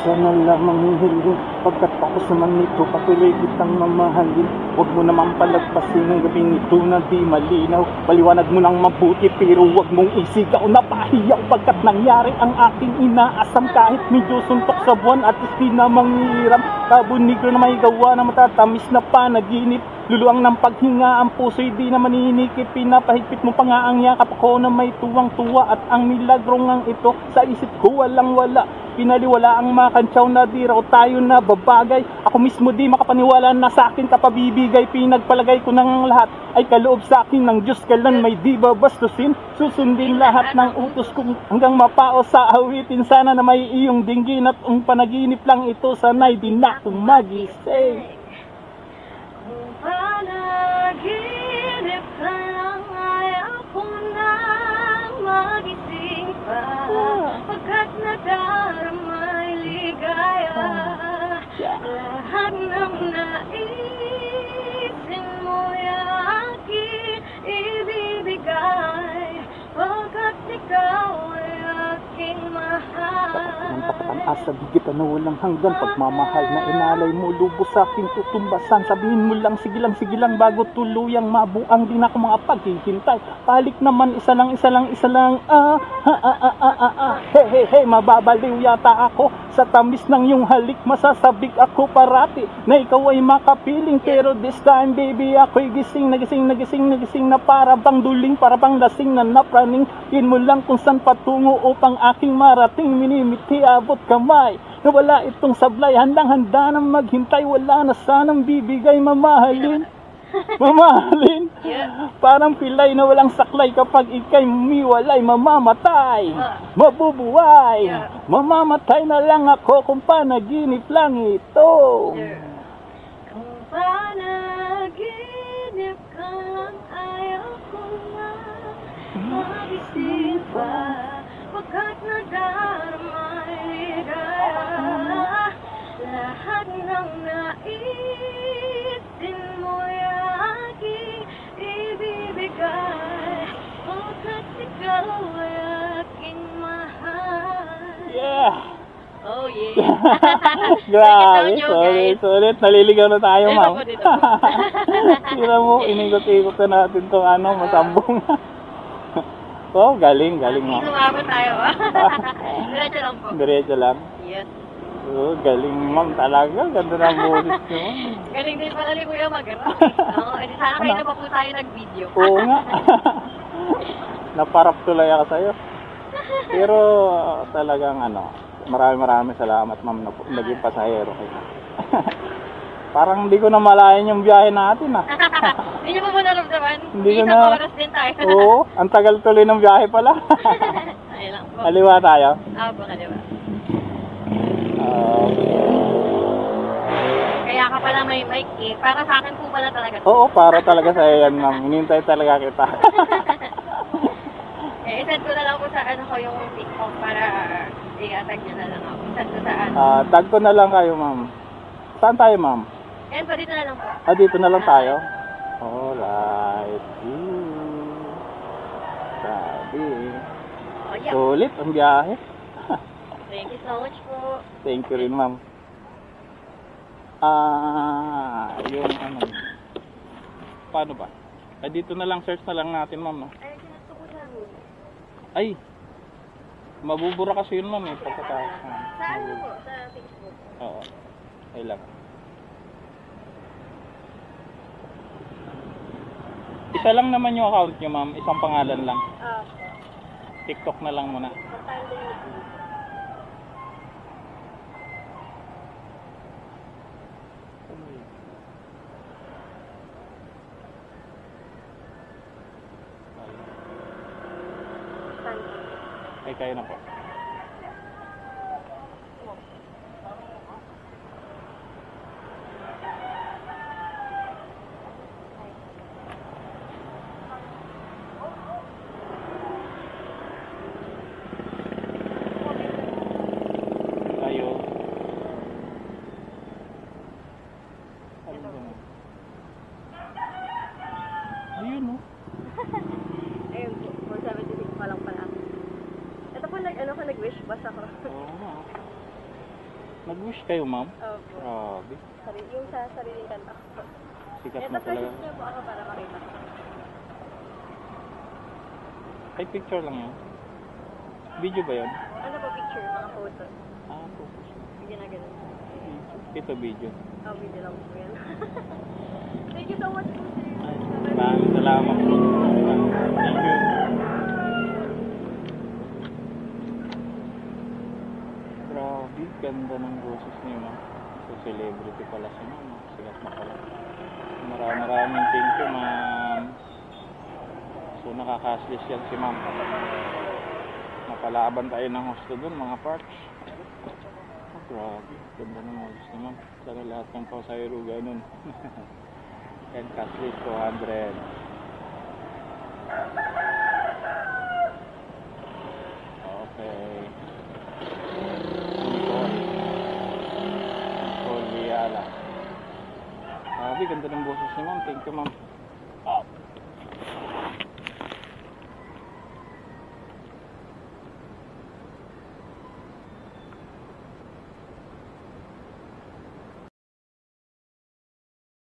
isa na lamang hiling. Pagkatapos naman nito, patuloy kitang mamahalin. Huwag mo naman palagpasin ang gabing ito na di malinaw. Paliwanag mo lang mabuti pero huwag mong isigaw. Napahiyaw pagkat nangyari ang aking inaasam. Kahit medyo suntok sa buwan at di na manghiram. Kabunigro na may gawa na matatamis na panaginip. Luluang ng paghinga ang puso'y di na maninikip. Pinapahigpit mo pa nga ang yakap ko na may tuwang-tuwa. At ang milagro ngang ito sa isip ko walang wala. Pinaliwala ang makantsaw na di raw tayo na babagay. Ako mismo di makapaniwala na sa akin ka pabibigay. Pinagpalagay ko ng lahat ay kaloob sa akin ng Diyos. Kailan may di babastusin. Susundin lahat ng utos kong hanggang mapao sa awitin. Sana na may iyong dinggin at ang panaginip lang ito. Sana'y di na akong magising. Panaginip ka lang, ayaw ko nang magising pa. Pagkat nadaramay ligaya, lahat ng naisin mo'y aking ibibigay. Pagkat ikaw ay aking mahal. Ang asa bigitan na walang hanggan. Pagmamahal na inalay mo, lubos sa aking tutumbasan. Sabihin mo lang, sige lang bago tuluyang mabuang. Di na ako mga paghihintay. Palik naman, isa lang. Hey, mababaliw yata ako sa tamis ng iyong halik. Masasabik ako parati na ikaw ay makapiling. Pero this time baby, ako'y gising na para bang duling, para bang lasing na napraning. Yun mo lang kung saan patungo upang aking marating. Minimiti abot kamay na wala itong sablay. Handang-handa na maghintay. Wala na sanang bibigay. Mamahalin parang pilay na walang saklay. Kapag ika'y umiwalay, mamamatay, mabubuhay, mamamatay na lang ako kung panaginip lang ito. Kung panaginip ka lang, ayaw ko na magising pa. Pagkat nadaramay ligaya, lahat ng naisin mo'y aking ibibigay. Pagkat ikaw ay aking mahal. Yeah. Oh yeah. Grabe, solid. Naliligaw na tayo, ma'am. Dito po. Tira mo, inikot-ikot na natin itong masambong. Oh, galing, ma'am. Lumabot tayo. Diretso lang po. Diretso lang. Yes. Oh, galing, ma'am. Talaga, ganda ng boses nyo. Galing din pala ni Kuya mag-rap. Oo, edi sana kayo na pa po tayo nag-video. Oo nga. Naparap tulay ako sa'yo. Pero talagang marami salamat, ma'am, na naging pasahero kayo. Parang hindi ko na malayan yung biyahe natin, Hindi nyo pa mo naramdaman? Hindi ko Isang na. oras din tayo. Oo, ang tagal tuloy ng biyahe pala. Ayun lang po. Kaliwa tayo. Baka diba? Kaya ka pala may mic eh. Para sa akin po pala talaga. Oo, para talaga sa'yo yan, ma'am. Hinintay talaga kita. I-send ko na lang po sa ko yung TikTok para i-tag nyo na lang ako. Send ko sa Tag ko na lang kayo, ma'am. Saan tayo, ma'am? Ayan pa, dito na lang po. Dito na lang tayo? Alright. Sabi. Oh, yeah. Sulit ang biyahe. Thank you so much po. Thank you rin, ma'am. Yung paano ba? Dito na lang, search na lang natin, ma'am, no? Ay, sinasto ko sa room. Ay! Mabubura kasi yun, ma'am, pagkatapos. Sa ano po? Sa Facebook? Oo. Ay lang. Isa lang naman yung account nyo, ma'am. Isang pangalan lang. TikTok na lang muna. Ay, kayo na po. Nag-wish bus ako. Oo nga. Nag-wish kayo, ma'am? Opo. Grabe. Yung sa sariling kanta ko. Sikat Ito, na talaga. niyo po ako para makita ko. Ay, picture lang yun. Video ba yun? Ano po picture? Mga photo. Ah, focus. Ginaganon. Ito video. Oh, video lang po yan. Thank you so much po, sir. Maraming salamat po. Thank you. Grabe, ganda ng boses niyo, ma'am. So, celebrity pala si ma'am. Sikat na pala. Maraming thank you, ma'am. So, nakakaslis yan si ma'am. Napalaban tayo ng husto dun, mga parts. Oh, grabe, ganda ng boses ni ma'am. Sana lahat ng pasayro ganun. And cashless 200. Okay. Nicole Viala. Grabe, ganda ng boses ni ma'am. Thank you, ma'am.